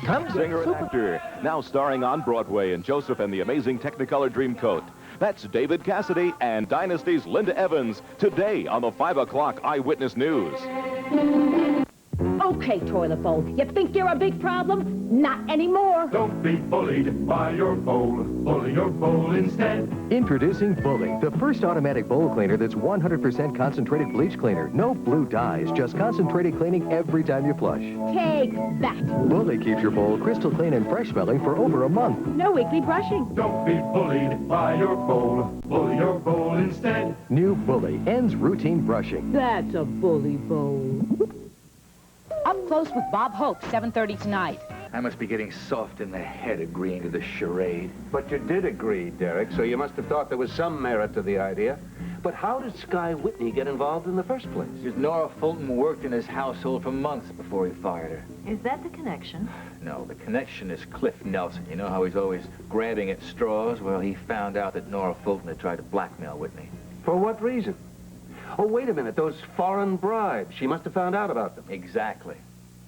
comes Singer and actor, now starring on Broadway in Joseph and the Amazing Technicolor Dreamcoat. That's David Cassidy and Dynasty's Linda Evans, today on the 5 o'clock Eyewitness News. Okay, toilet bowl. You think you're a big problem? Not anymore. Don't be bullied by your bowl. Bully your bowl instead. Introducing Bully, the first automatic bowl cleaner that's 100% concentrated bleach cleaner. No blue dyes, just concentrated cleaning every time you flush. Take that. Bully keeps your bowl crystal clean and fresh smelling for over a month. No weekly brushing. Don't be bullied by your bowl. Bully your bowl instead. New Bully ends routine brushing. That's a bully bowl. Up Close with Bob Hope, 7:30 tonight. I must be getting soft in the head agreeing to this charade. But you did agree, Derek, so you must have thought there was some merit to the idea. But how did Sky Whitney get involved in the first place? Because Nora Fulton worked in his household for months before he fired her. Is that the connection? No, the connection is Cliff Nelson. You know how he's always grabbing at straws? Well, he found out that Nora Fulton had tried to blackmail Whitney. For what reason? Oh, wait a minute, those foreign bribes. She must have found out about them. Exactly.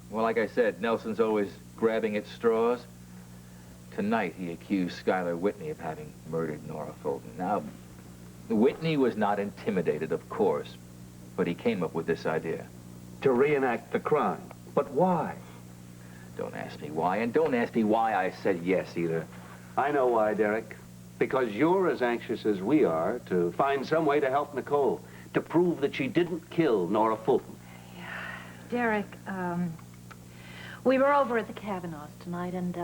Well, like I said, Nelson's always grabbing at straws. Tonight, he accused Skylar Whitney of having murdered Nora Fulton. Now, Whitney was not intimidated, of course, but he came up with this idea. To reenact the crime. But why? Don't ask me why, and don't ask me why I said yes either. I know why, Derek. Because you're as anxious as we are to find some way to help Nicole, to prove that she didn't kill Nora Fulton. Yeah. Derek, we were over at the Kavanaughs tonight, and,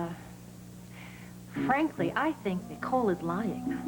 frankly, I think Nicole is lying.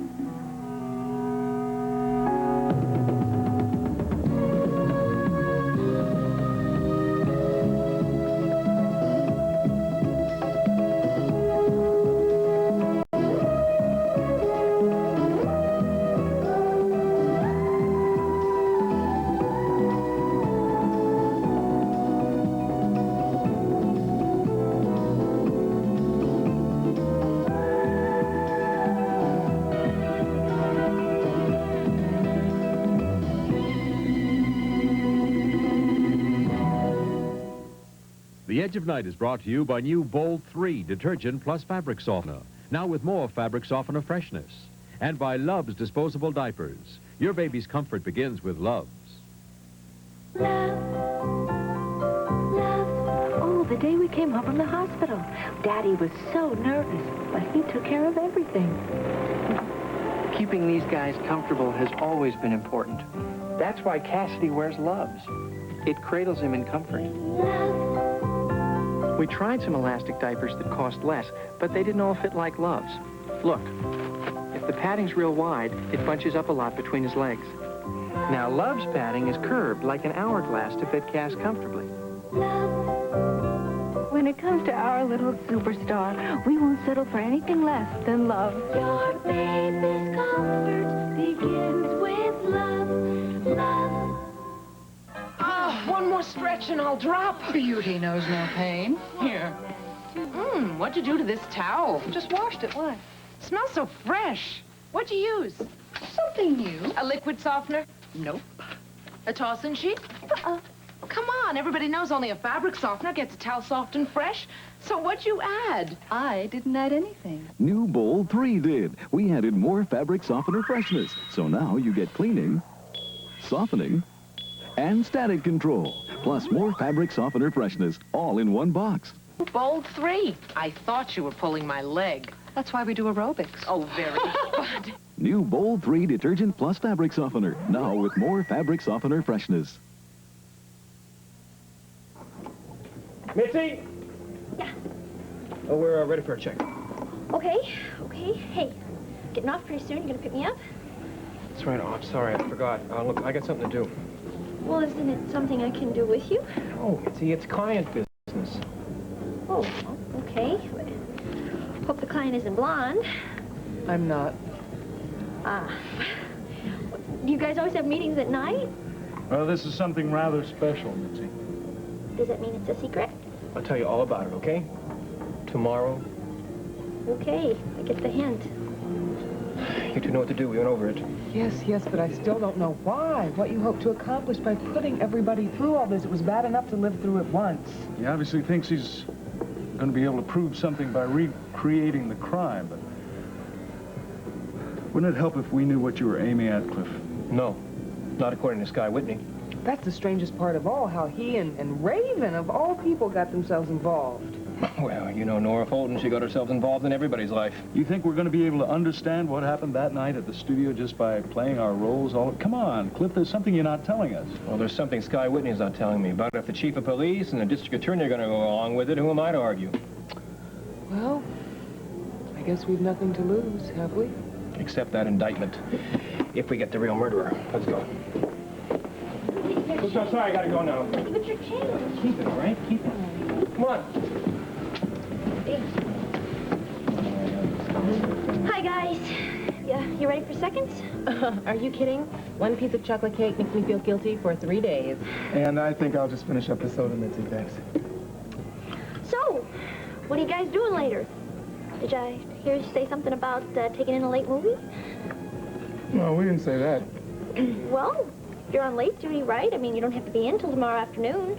The Edge of Night is brought to you by new Bold 3 Detergent Plus Fabric Softener, now with more fabric softener freshness. And by Love's Disposable Diapers. Your baby's comfort begins with Love's. Love. Oh, the day we came home from the hospital. Daddy was so nervous, but he took care of everything. Keeping these guys comfortable has always been important. That's why Cassidy wears Love's. It cradles him in comfort. We tried some elastic diapers that cost less, but they didn't all fit like Love's. Look, if the padding's real wide, it bunches up a lot between his legs. Now, Love's padding is curved like an hourglass to fit Cass comfortably. When it comes to our little superstar, we won't settle for anything less than love. Your baby's comfort begins with love, love. One more stretch and I'll drop. Beauty knows no pain. Here. What'd you do to this towel? Just washed it. Why? Smells so fresh. What'd you use? Something new. A liquid softener? Nope. A tossing sheet? Oh, come on, everybody knows only a fabric softener gets a towel soft and fresh. So what'd you add? I didn't add anything. New Bold 3 did. We added more fabric softener freshness. So now you get cleaning, softening, and static control, plus more fabric softener freshness, all in one box. Bold 3. I thought you were pulling my leg. That's why we do aerobics. Oh, very good. New Bold 3 Detergent Plus Fabric Softener, now with more fabric softener freshness. Mitzi? Yeah. Oh, we're ready for a check. Okay. Hey, getting off pretty soon. You gonna pick me up? That's right. Oh, I'm sorry. I forgot. Look, I got something to do. Well, isn't it something I can do with you? Oh, Mitzi, it's client business. Oh, okay. Hope the client isn't blonde. I'm not. Do you guys always have meetings at night? Well, this is something rather special, Mitzi. Does that mean it's a secret? I'll tell you all about it, okay? Tomorrow. Okay, I get the hint. You two know what to do. We went over it. Yes, but I still don't know why. What you hope to accomplish by putting everybody through all this. It was bad enough to live through it once. He obviously thinks he's going to be able to prove something by recreating the crime, but wouldn't it help if we knew what you were aiming at, Cliff? No, not according to Sky Whitney. That's the strangest part of all, how he and Raven, of all people, got themselves involved. Well, you know Nora Fulton, she got herself involved in everybody's life. You think we're going to be able to understand what happened that night at the studio just by playing our roles all... Come on, Cliff, there's something you're not telling us. Well, there's something Sky Whitney's not telling me. But if the chief of police and the district attorney are going to go along with it, who am I to argue? Well, I guess we've nothing to lose, have we? Except that indictment. If we get the real murderer. Let's go. So sorry, I gotta go now. But your chain. Keep it, all right? Keep it. Come on. Hi, guys. Yeah, you ready for seconds? Are you kidding? One piece of chocolate cake makes me feel guilty for 3 days. And I think I'll just finish up the soda, Mitzi, thanks. So, what are you guys doing later? Did I hear you say something about taking in a late movie? No, we didn't say that. Well, you're on late duty, right? I mean, you don't have to be in till tomorrow afternoon.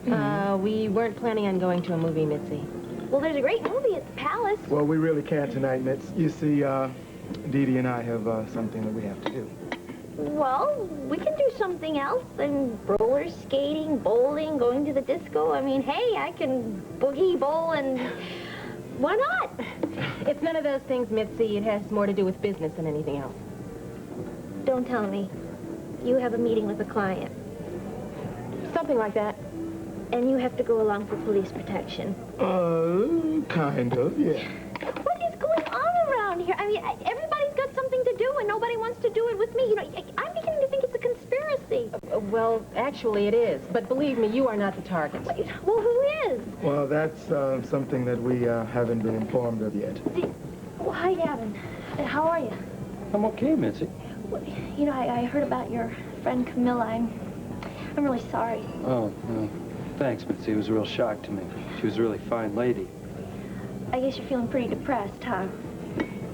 We weren't planning on going to a movie, Mitzi. Well, there's a great movie at the Palace. Well, we really can't tonight, Mitz. You see, Dee Dee and I have something that we have to do. Well, we can do something else. And roller skating, bowling, going to the disco. I mean, hey, I can boogie, bowl, and why not? It's none of those things, Mitzi. It has more to do with business than anything else. Don't tell me. You have a meeting with a client. Something like that. And you have to go along for police protection. Kind of, yeah. What is going on around here? I mean, everybody's got something to do, and nobody wants to do it with me. You know, I'm beginning to think it's a conspiracy. Well, actually, it is. But believe me, you are not the target. Wait, well, who is? Well, that's something that we haven't been informed of yet. Oh, hi, Gavin. How are you? I'm okay, Mitzi. Well, you know, I heard about your friend Camilla. I'm really sorry. Oh, no. Thanks, Mitzi. It was a real shock to me. She was a really fine lady. I guess you're feeling pretty depressed, huh?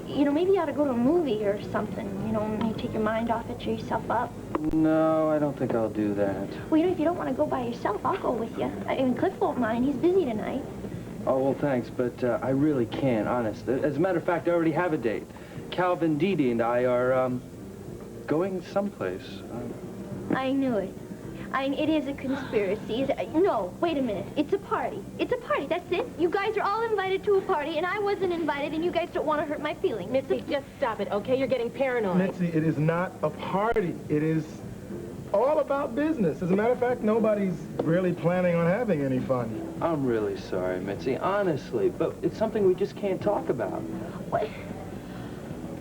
You know, maybe you ought to go to a movie or something. You know, maybe take your mind off it, cheer yourself up. No, I don't think I'll do that. Well, you know, if you don't want to go by yourself, I'll go with you. I mean, Cliff won't mind. He's busy tonight. Oh, well, thanks, but I really can't, honest. As a matter of fact, I already have a date. Calvin, Dee Dee, and I are, going someplace. I knew it. It is a conspiracy. No, wait a minute. It's a party. It's a party. That's it. You guys are all invited to a party, and I wasn't invited, and you guys don't want to hurt my feelings. Mitzi, just stop it, okay? You're getting paranoid. Mitzi, it is not a party. It is all about business. As a matter of fact, nobody's really planning on having any fun. I'm really sorry, Mitzi, honestly, but it's something we just can't talk about. What?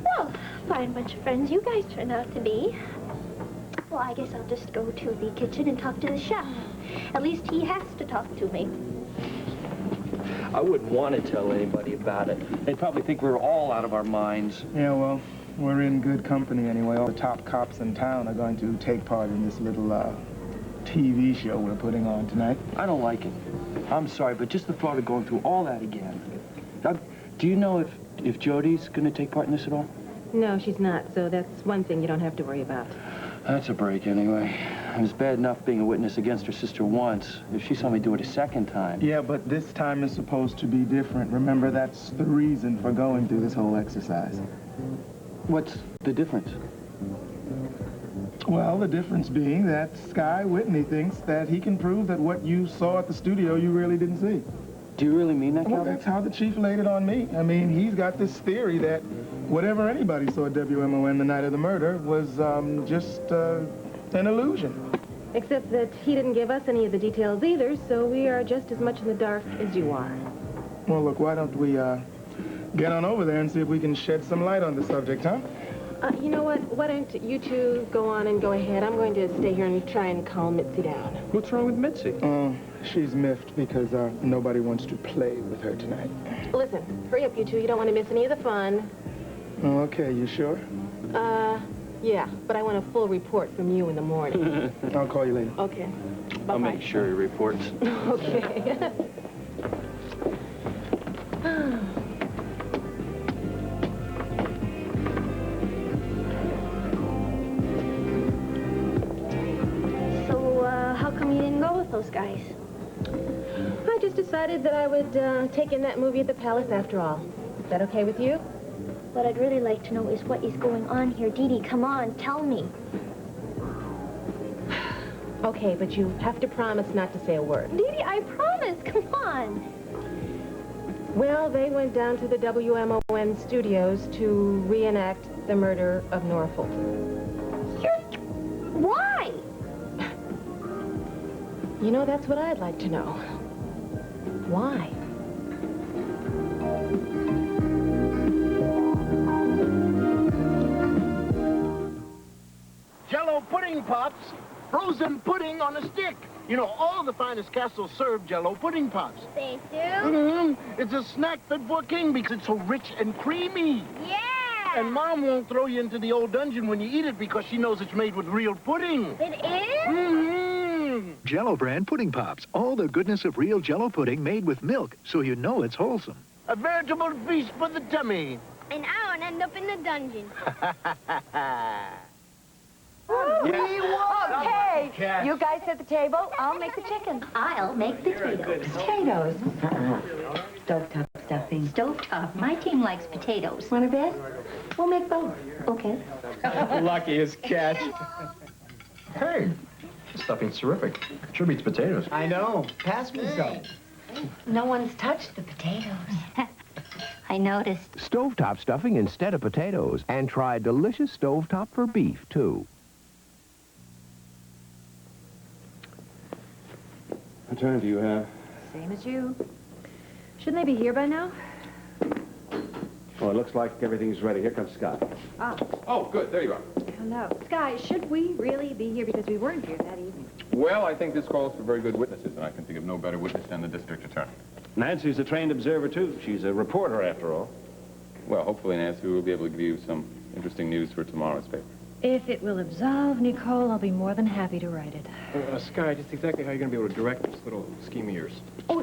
Well, fine bunch of friends you guys turned out to be. Well, I guess I'll just go to the kitchen and talk to the chef. At least he has to talk to me. I wouldn't want to tell anybody about it. They'd probably think we were all out of our minds. Yeah, well, we're in good company anyway. All the top cops in town are going to take part in this little TV show we're putting on tonight. I don't like it. I'm sorry, but just the thought of going through all that again. Now, do you know if Jody's going to take part in this at all? No, she's not, so that's one thing you don't have to worry about. That's a break, anyway. It was bad enough being a witness against her sister once. If she saw me do it a second time... Yeah, but this time is supposed to be different. Remember, that's the reason for going through this whole exercise. What's the difference? Well, the difference being that Sky Whitney thinks that he can prove that what you saw at the studio you really didn't see. Do you really mean that, Calvin? Well, that's how the chief laid it on me. I mean, he's got this theory that whatever anybody saw at WMON the night of the murder was just an illusion. Except that he didn't give us any of the details either, so we are just as much in the dark as you are. Well, look, why don't we get on over there and see if we can shed some light on the subject, huh? You know what? Why don't you two go on and go ahead? I'm going to stay here and try and calm Mitzi down. What's wrong with Mitzi? She's miffed because nobody wants to play with her tonight. Listen, hurry up, you two. You don't want to miss any of the fun. Okay, you sure? Yeah, but I want a full report from you in the morning. I'll call you later. Okay. Bye-bye. I'll make sure he reports. Okay. So, how come you didn't go with those guys? I just decided decided that I would take in that movie at the Palace after all. Is that okay with you? What I'd really like to know is what is going on here. Dee Dee, come on, tell me. Okay, but you have to promise not to say a word. Dee Dee, I promise. Come on. Well, they went down to the WMON studios to reenact the murder of Nora Fulton. Why? You know, that's what I'd like to know. Why? Jell-O pudding pops, frozen pudding on a stick. You know, all the finest castles serve Jell-O pudding pops. They do? Mm-hmm. It's a snack fit for a king because it's so rich and creamy. Yeah! And Mom won't throw you into the old dungeon when you eat it because she knows it's made with real pudding. It is? Mm-hmm. Jell-O brand pudding pops. All the goodness of real Jell-O pudding made with milk, so you know it's wholesome. A veritable feast for the tummy. And I won't end up in the dungeon. Okay, you guys at the table. I'll make the chicken. I'll make the potatoes. Potatoes. Stovetop stuffing. Stovetop. My team likes potatoes. Want a bit? We'll make both. Okay. Lucky as catch. Hey, this stuffing's terrific. Sure beats potatoes. I know. Pass me some. No one's touched the potatoes. I noticed. Stovetop stuffing instead of potatoes. And try delicious stovetop for beef, too. What time do you have? Same as you. Shouldn't they be here by now? Well, it looks like everything's ready. Here comes Scott. Ah. Oh, good. There you are. Hello. Sky, should we really be here because we weren't here that evening? Well, I think this calls for very good witnesses, and I can think of no better witness than the district attorney. Nancy's a trained observer, too. She's a reporter, after all. Well, hopefully, Nancy, we'll be able to give you some interesting news for tomorrow's paper. If it will absolve Nicole, I'll be more than happy to write it. Sky, just exactly how you're going to be able to direct this little scheme of yours. Oh,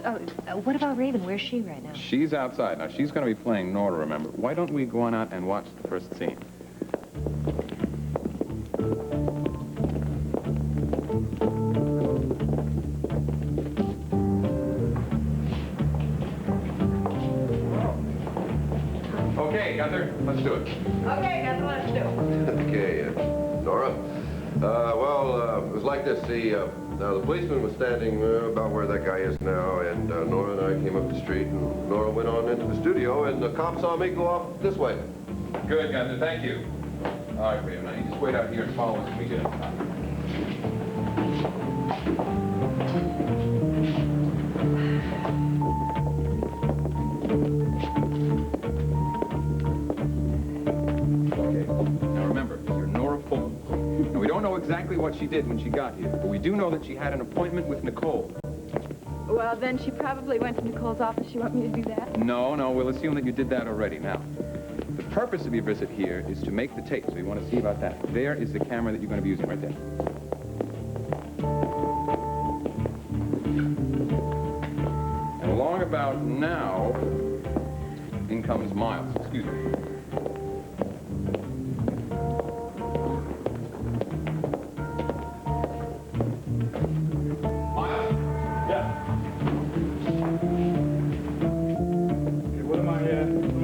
what about Raven? Where's she right now? She's outside. Now, she's going to be playing Nora, remember. Why don't we go on out and watch the first scene? Okay, Gunther, let's do it. Okay, Gunther, let's do it. Okay, Nora. It was like this. Now, the policeman was standing about where that guy is now, and Nora and I came up the street, and Nora went on into the studio, and the cop saw me go off this way. Good, Gunther, thank you. All right, Raven, now you just wait out here and follow us when we get inside. Exactly what she did when she got here, but we do know that she had an appointment with Nicole. Well, then she probably went to Nicole's office. You want me to do that? No, we'll assume that you did that already. Now, the purpose of your visit here is to make the tape, so you want to see about that. There is the camera that you're going to be using right there. And along about now, in comes Miles. Excuse me.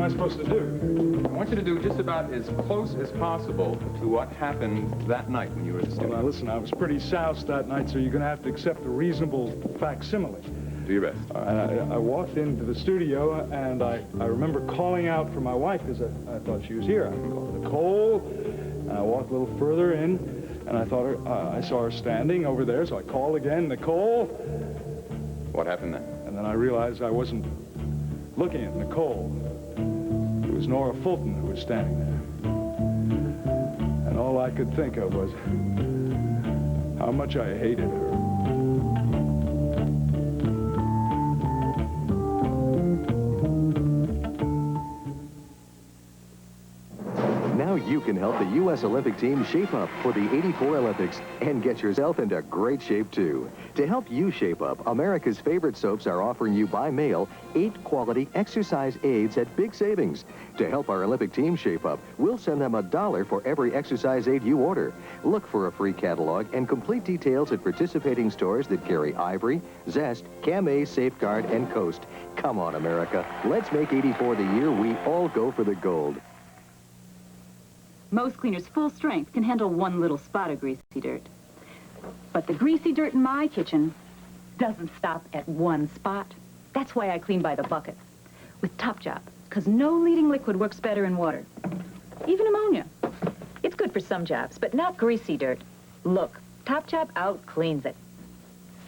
Supposed to do? I want you to do just about as close as possible to what happened that night when you were at the studio. Well, now, listen, I was pretty soused that night, so you're going to have to accept a reasonable facsimile. Do your best. I walked into the studio, and I remember calling out for my wife because I thought she was here. I called Nicole, and I walked a little further in, and I thought I saw her standing over there, so I called again, Nicole. What happened then? And then I realized I wasn't looking at Nicole. It was Nora Fulton who was standing there. And all I could think of was how much I hated her. Now you can help the U.S. Olympic team shape up for the '84 Olympics and get yourself into great shape, too. To help you shape up, America's favorite soaps are offering you by mail 8 quality exercise aids at big savings. To help our Olympic team shape up, we'll send them $1 for every exercise aid you order. Look for a free catalog and complete details at participating stores that carry Ivory, Zest, Cam-A, Safeguard, and Coast. Come on, America. Let's make '84 the year we all go for the gold. Most cleaners full strength can handle one little spot of greasy dirt. But the greasy dirt in my kitchen doesn't stop at one spot. That's why I clean by the bucket with Top Job, because no leading liquid works better in water. Even ammonia. It's good for some jobs, but not greasy dirt. Look, Top Job out cleans it.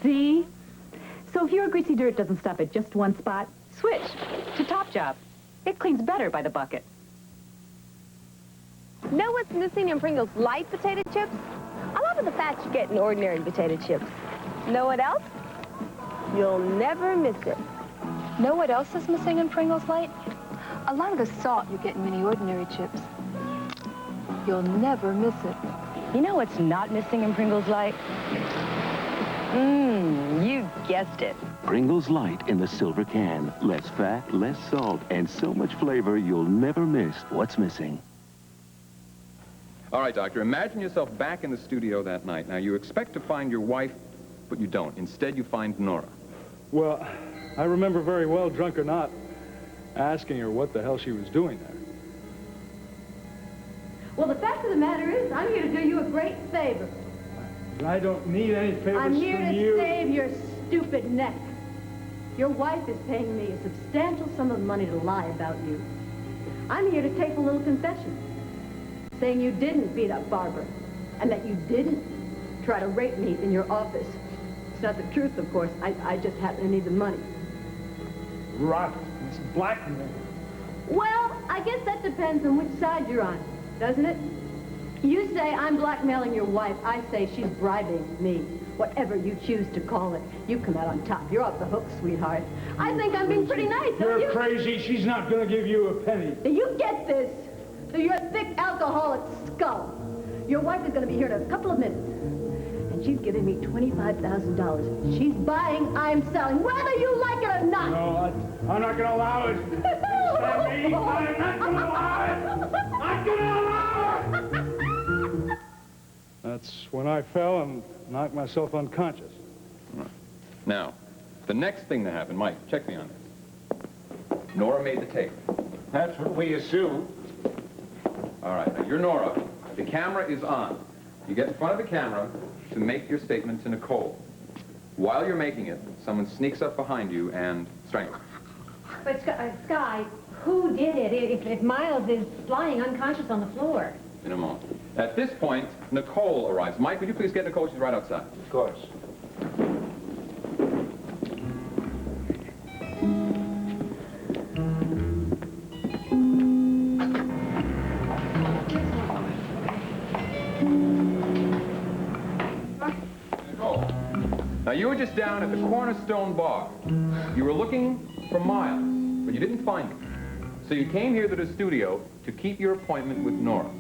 See? So if your greasy dirt doesn't stop at just one spot, switch to Top Job. It cleans better by the bucket. Know what's missing in Pringles light potato chips? A lot of the fat you get in ordinary potato chips. Know what else? You'll never miss it. Know what else is missing in Pringles Light? A lot of the salt you get in many ordinary chips. You'll never miss it. You know what's not missing in Pringles Light? You guessed it. Pringles Light in the silver can. Less fat, less salt, and so much flavor you'll never miss what's missing. All right, Doctor, imagine yourself back in the studio that night. Now, you expect to find your wife, but you don't. Instead, you find Nora. Well, I remember very well, drunk or not, asking her what the hell she was doing there. Well, the fact of the matter is, I'm here to do you a great favor. I don't need any favors I'm here from to you. save your stupid neck. Your wife is paying me a substantial sum of money to lie about you. I'm here to take a little confession, saying you didn't beat up Barbara, and that you didn't try to rape me in your office. It's not the truth, of course. I just happen to need the money. Rot. It's blackmail. Well, I guess that depends on which side you're on, doesn't it? You say I'm blackmailing your wife. I say she's bribing me. Whatever you choose to call it. You come out on top. You're off the hook, sweetheart. I think I'm being pretty nice, don't you? You're crazy. She's not going to give you a penny. Do you get this? Through your thick alcoholic skull. Your wife is going to be here in a couple of minutes. And she's giving me $25,000. She's buying, I'm selling, whether you like it or not. No, I'm not going to allow it. You understand me? I'm not going to allow it. I'm going to allow it. That's when I fell and knocked myself unconscious. Right. Now, the next thing that happened, Mike, check me on this. Nora made the tape. That's what we assume. All right, now you're Nora. The camera is on. You get in front of the camera to make your statement to Nicole. While you're making it, someone sneaks up behind you and strangles. But, Sky, who did it if Miles is lying unconscious on the floor? In a moment. At this point, Nicole arrives. Mike, would you please get Nicole? She's right outside. Of course. Nicole, now you were just down at the Cornerstone Bar. You were looking for Miles, but you didn't find him. So you came here to the studio to keep your appointment with Nora.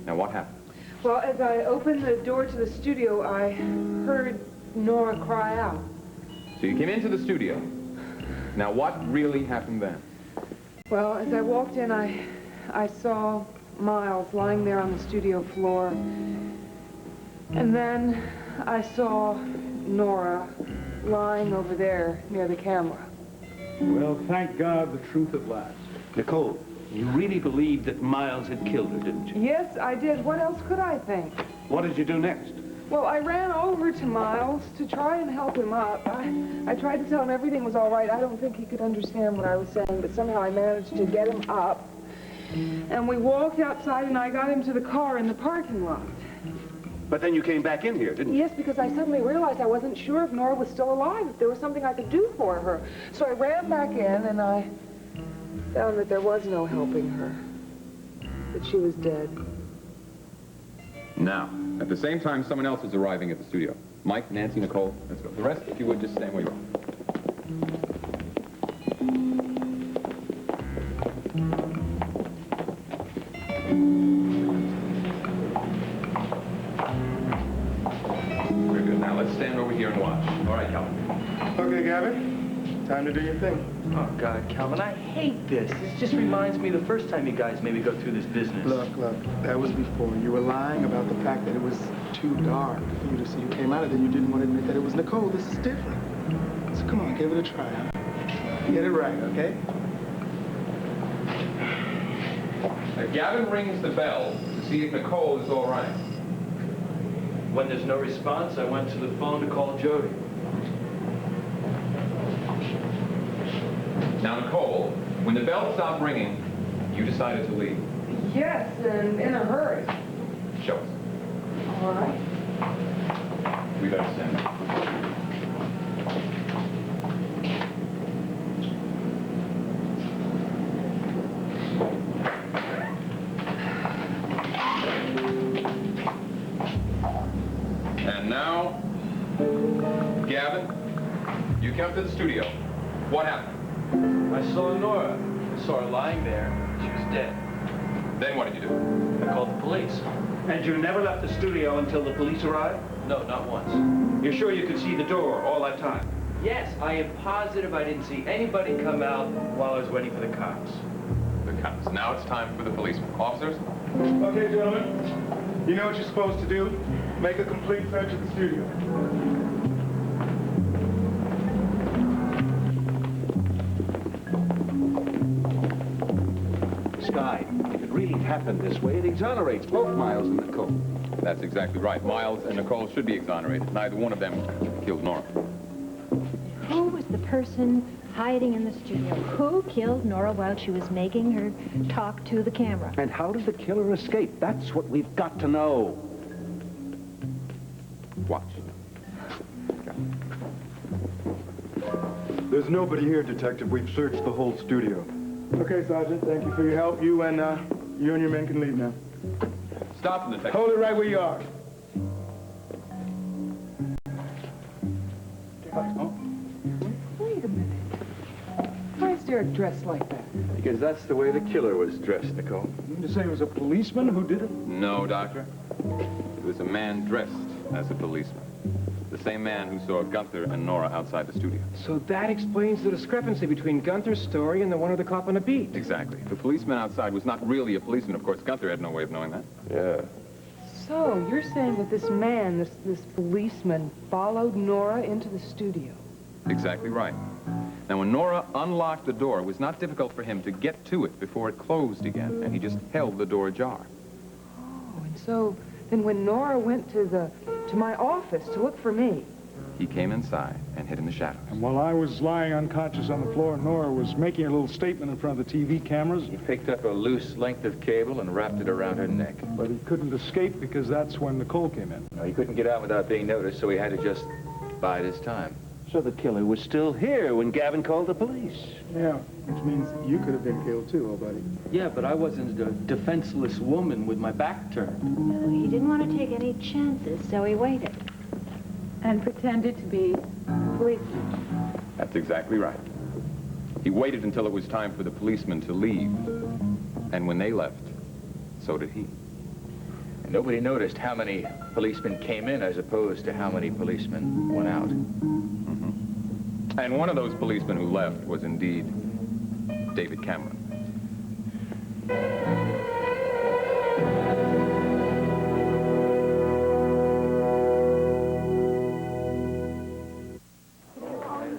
Now, what happened? Well, as I opened the door to the studio, I heard Nora cry out. So you came into the studio. Now, what really happened then? Well, as I walked in, I saw Miles lying there on the studio floor. And then I saw Nora lying over there near the camera. Well, thank God, the truth at last. Nicole, you really believed that Miles had killed her, didn't you? Yes, I did. What else could I think? What did you do next? Well, I ran over to Miles to try and help him up. I tried to tell him everything was all right. I don't think he could understand what I was saying, but somehow I managed to get him up. And we walked outside, and I got him to the car in the parking lot. But then you came back in here, didn't you? Yes, because I suddenly realized I wasn't sure if Nora was still alive, if there was something I could do for her. So I ran back in, and I found that there was no helping her, that she was dead. Now, at the same time, someone else is arriving at the studio. Mike, Nancy, Nicole, let's go. The rest, if you would, just stand where you are. Time to do your thing. Oh, God, Calvin, I hate this. This just reminds me of the first time you guys made me go through this business. Look, that was before. You were lying about the fact that it was too dark for you to see. You came out of there, you didn't want to admit that it was Nicole. This is different. So come on, give it a try, huh? Get it right, okay? Gavin rings the bell to see if Nicole is all right. When there's no response, I went to the phone to call Jody. Now, Nicole, when the bell stopped ringing, you decided to leave. Yes, and in a hurry. Show us. All right. We better send. And now, Gavin, you came to the studio. What happened? I saw Nora. I saw her lying there. She was dead. Then what did you do? I called the police. And you never left the studio until the police arrived? No, not once. You're sure you could see the door all that time? Yes, I am positive I didn't see anybody come out while I was waiting for the cops. The cops. Now it's time for the policeman. Officers? Okay, gentlemen. You know what you're supposed to do? Make a complete search of the studio. Sky, if it really happened this way, it exonerates both Miles and Nicole. That's exactly right. Miles and Nicole should be exonerated. Neither one of them killed Nora. Who was the person hiding in the studio? Who killed Nora while she was making her talk to the camera? And how did the killer escape? That's what we've got to know. Watch. There's nobody here, Detective. We've searched the whole studio. Okay, Sergeant, thank you for your help. You and your men can leave now. Stop them, Detective. Hold it right where you are. Wait a minute. Why is Derek dressed like that? Because that's the way the killer was dressed, Nicole. You mean to say it was a policeman who did it? No, Doctor. It was a man dressed as a policeman. The same man who saw Gunther and Nora outside the studio. So that explains the discrepancy between Gunther's story and the one of the cop on the beat. Exactly. The policeman outside was not really a policeman. Of course, Gunther had no way of knowing that. Yeah. So, you're saying that this man, this policeman, followed Nora into the studio? Exactly right. Now, when Nora unlocked the door, it was not difficult for him to get to it before it closed again, and he just held the door ajar. Oh, and so then when Nora went to my office to look for me, He came inside and hid in the shadows. And while I was lying unconscious on the floor, Nora was making a little statement in front of the TV cameras. He picked up a loose length of cable and wrapped it around her neck. But he couldn't escape because that's when Nicole came in. No, he couldn't get out without being noticed, so he had to just bide his time. So the killer was still here when Gavin called the police. Yeah, which means you could have been killed too, old buddy. Yeah, but I wasn't a defenseless woman with my back turned. No, he didn't want to take any chances, so he waited. And pretended to be a policeman. That's exactly right. He waited until it was time for the policemen to leave. And when they left, so did he. And nobody noticed how many policemen came in as opposed to how many policemen went out. Mm-hmm. And one of those policemen who left was indeed David Cameron.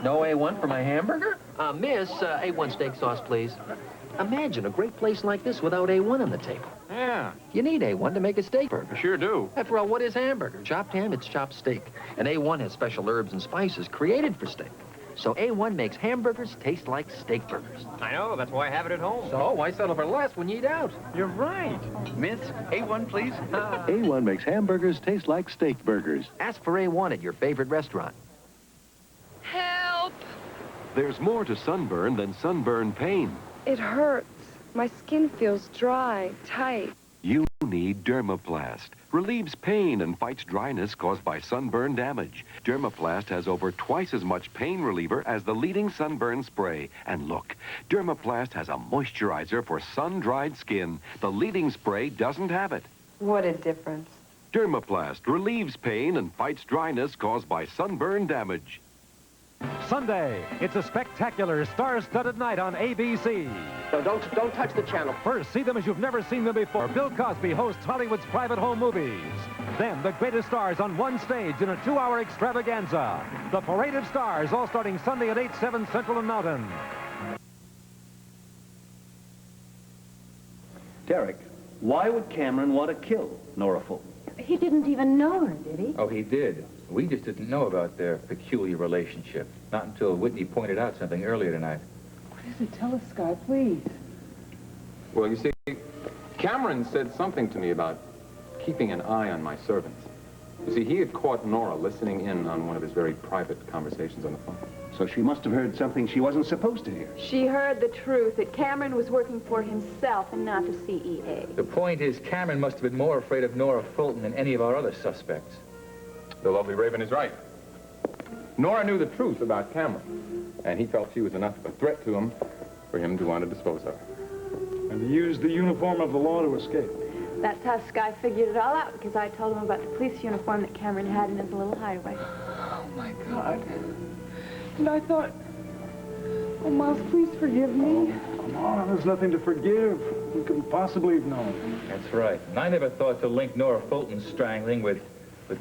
No A1 for my hamburger? Miss, A1 steak sauce, please. Imagine a great place like this without A1 on the table. Yeah. You need A1 to make a steak burger. Sure do. After all, what is hamburger? Chopped ham, it's chopped steak. And A1 has special herbs and spices created for steak. So A1 makes hamburgers taste like steak burgers. I know, that's why I have it at home. So why settle for less when you eat out? You're right. Miss, A1, please. A1 makes hamburgers taste like steak burgers. Ask for A1 at your favorite restaurant. Help! There's more to sunburn than sunburn pain. It hurts. My skin feels dry, tight. You need Dermaplast. Relieves pain and fights dryness caused by sunburn damage. Dermaplast has over twice as much pain reliever as the leading sunburn spray. And look, Dermaplast has a moisturizer for sun-dried skin. The leading spray doesn't have it. What a difference. Dermaplast relieves pain and fights dryness caused by sunburn damage. Sunday, it's a spectacular, star-studded night on ABC. No, don't touch the channel. First, see them as you've never seen them before. Bill Cosby hosts Hollywood's private home movies. Then, the greatest stars on one stage in a 2-hour extravaganza. The Parade of Stars, all starting Sunday at 8, 7 Central and Mountain. Derek, why would Cameron want to kill Nora Fulton? He didn't even know her, did he? Oh, he did. We just didn't know about their peculiar relationship. Not until Whitney pointed out something earlier tonight. What is it? Tell us, Scott, please. Well, you see, Cameron said something to me about keeping an eye on my servants. You see, he had caught Nora listening in on one of his very private conversations on the phone. So she must have heard something she wasn't supposed to hear. She heard the truth, that Cameron was working for himself and not the CEA. The point is, Cameron must have been more afraid of Nora Fulton than any of our other suspects. The lovely Raven is right. Nora knew the truth about Cameron, and he felt she was enough of a threat to him for him to want to dispose of her. And he used the uniform of the law to escape. That's how Sky figured it all out, because I told him about the police uniform that Cameron had in his little hideaway. Oh, my God. And I thought, oh, Miles, please forgive me. Come on, there's nothing to forgive. Who can possibly have known? That's right. And I never thought to link Nora Fulton's strangling with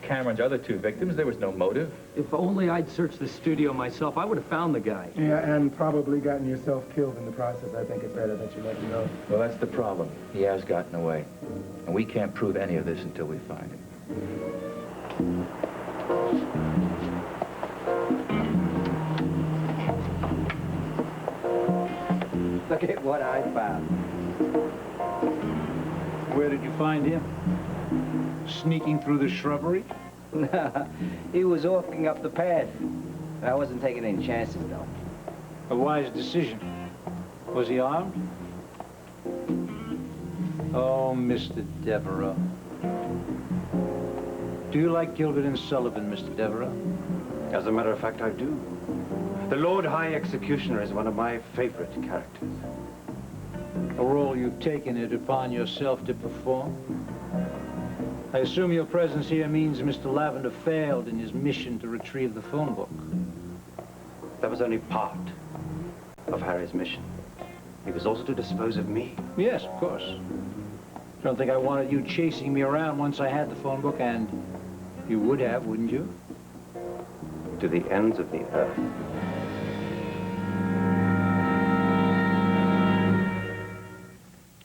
Cameron's other two victims. There was no motive. If only I'd searched the studio myself, I would have found the guy. Yeah, and probably gotten yourself killed in the process. I think it's better that you let him know. Well, that's the problem. He has gotten away. And we can't prove any of this until we find him. Look at what I found. Where did you find him? Sneaking through the shrubbery? He was walking up the path. I wasn't taking any chances, though. A wise decision. Was he armed? Oh, Mr. Devereaux. Do you like Gilbert and Sullivan, Mr. Devereaux? As a matter of fact, I do. The Lord High Executioner is one of my favorite characters. A role you've taken it upon yourself to perform? I assume your presence here means Mr. Lavender failed in his mission to retrieve the phone book. That was only part of Harry's mission. He was also to dispose of me. Yes, of course. Don't think I wanted you chasing me around once I had the phone book, and you would have, wouldn't you? To the ends of the earth.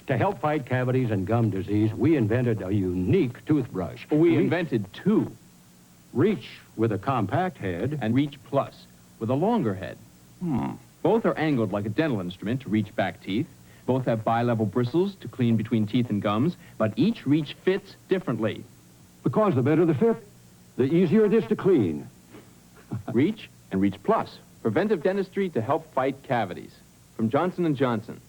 To help fight cavities and gum disease, we invented a unique toothbrush. We invented two. Reach with a compact head. And Reach Plus with a longer head. Both are angled like a dental instrument to reach back teeth. Both have bi-level bristles to clean between teeth and gums, but each Reach fits differently. Because the better the fit, the easier it is to clean. Reach and Reach Plus. Preventive dentistry to help fight cavities. From Johnson & Johnson.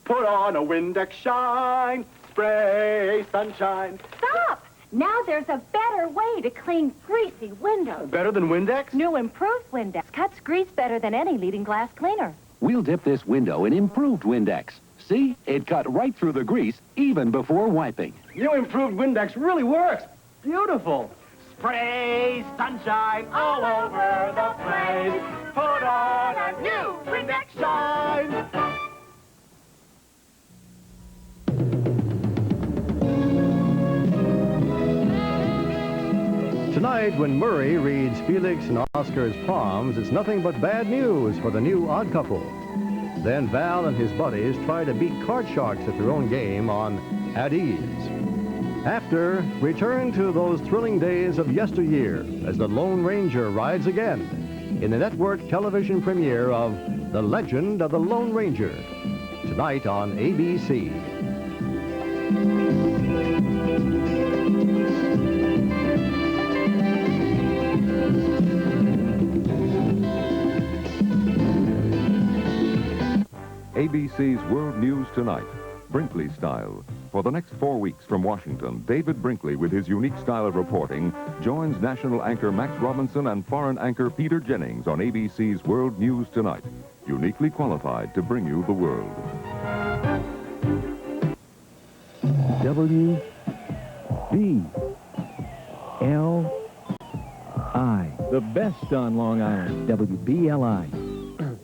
Put on a Windex Shine, spray sunshine. Stop! Now there's a better way to clean greasy windows. Better than Windex? New improved Windex cuts grease better than any leading glass cleaner. We'll dip this window in improved Windex. See? It cut right through the grease, even before wiping. New improved Windex really works. Beautiful. Spray sunshine all over the place. Put on a new Windex Shine. Tonight, when Murray reads Felix and Oscar's Palms, it's nothing but bad news for the new odd couple. Then Val and his buddies try to beat card sharks at their own game on At Ease. After, return to those thrilling days of yesteryear as the Lone Ranger rides again in the network television premiere of The Legend of the Lone Ranger, tonight on ABC. ABC's World News Tonight, Brinkley Style. For the next 4 weeks from Washington, David Brinkley, with his unique style of reporting, joins national anchor Max Robinson and foreign anchor Peter Jennings on ABC's World News Tonight, uniquely qualified to bring you the world. W B L The best on Long Island. WBLI.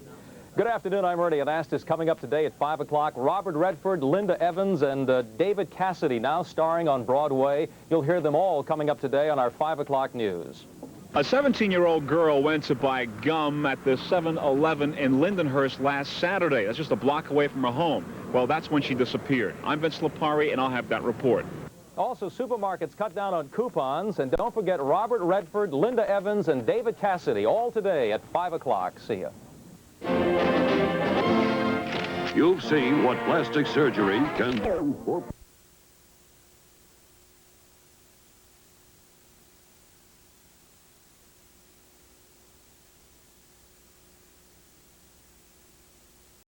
Good afternoon, I'm Ernie Anastas. Coming up today at 5 o'clock, Robert Redford, Linda Evans, and David Cassidy now starring on Broadway. You'll hear them all coming up today on our 5 o'clock news. A 17-year-old girl went to buy gum at the 7-Eleven in Lindenhurst last Saturday. That's just a block away from her home. Well, that's when she disappeared. I'm Vince Lipari, and I'll have that report. Also, supermarkets cut down on coupons, and don't forget Robert Redford, Linda Evans, and David Cassidy, all today at 5 o'clock. See ya. You've seen what plastic surgery can do for